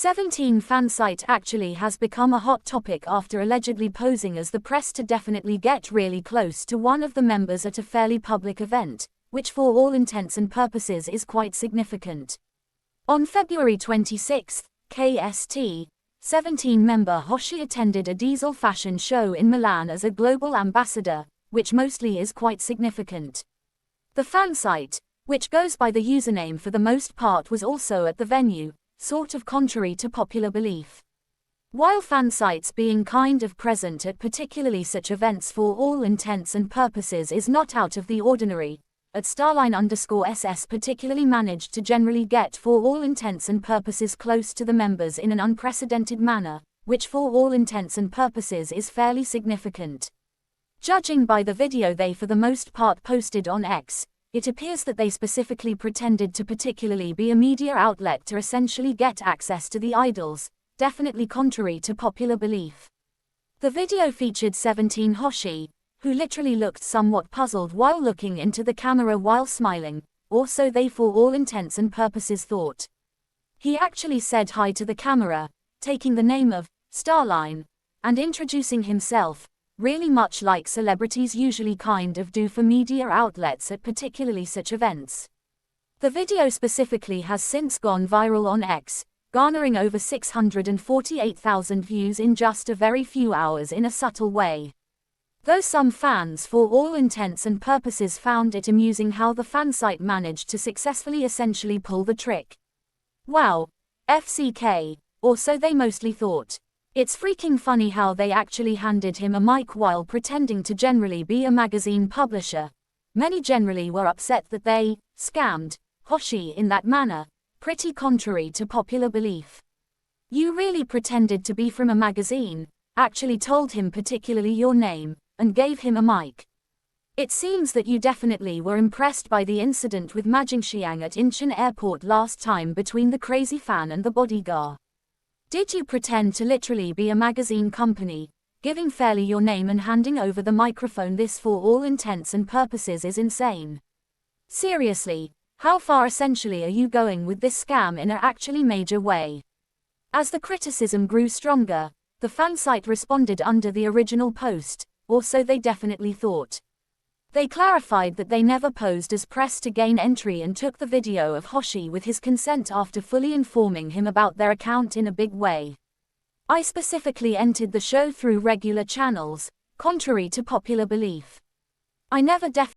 17 Fansite actually has become a hot topic after allegedly posing as the press to definitely get really close to one of the members at a fairly public event, which for all intents and purposes is quite significant. On February 26, KST, 17 member Hoshi attended a diesel fashion show in Milan as a global ambassador, which mostly is quite significant. The Fansite, which goes by the username for the most part, was also at the venue, sort of contrary to popular belief. While Fansites being kind of present at particularly such events for all intents and purposes is not out of the ordinary, at Starline_SS particularly managed to generally get for all intents and purposes close to the members in an unprecedented manner, which for all intents and purposes is fairly significant. Judging by the video they for the most part posted on X, it appears that they specifically pretended to particularly be a media outlet to essentially get access to the idols, definitely contrary to popular belief. The video featured 17 Hoshi, who literally looked somewhat puzzled while looking into the camera while smiling, or so they for all intents and purposes thought. He actually said hi to the camera, taking the name of Starline, and introducing himself, really much like celebrities usually kind of do for media outlets at particularly such events. The video specifically has since gone viral on X, garnering over 648,000 views in just a very few hours in a subtle way. Though some fans for all intents and purposes found it amusing how the Fansite managed to successfully essentially pull the trick. Wow, FCK, or so they mostly thought. It's freaking funny how they actually handed him a mic while pretending to generally be a magazine publisher. Many generally were upset that they scammed Hoshi in that manner, pretty contrary to popular belief. You really pretended to be from a magazine, actually told him particularly your name, and gave him a mic. It seems that you definitely were impressed by the incident with Majingxiang at Incheon Airport last time between the crazy fan and the bodyguard. Did you pretend to literally be a magazine company, giving fairly your name and handing over the microphone? This for all intents and purposes is insane. Seriously, how far essentially are you going with this scam in an actually major way? As the criticism grew stronger, the Fansite responded under the original post, or so they definitely thought. They clarified that they never posed as press to gain entry and took the video of Hoshi with his consent after fully informing him about their account in a big way. I specifically entered the show through regular channels, contrary to popular belief. I never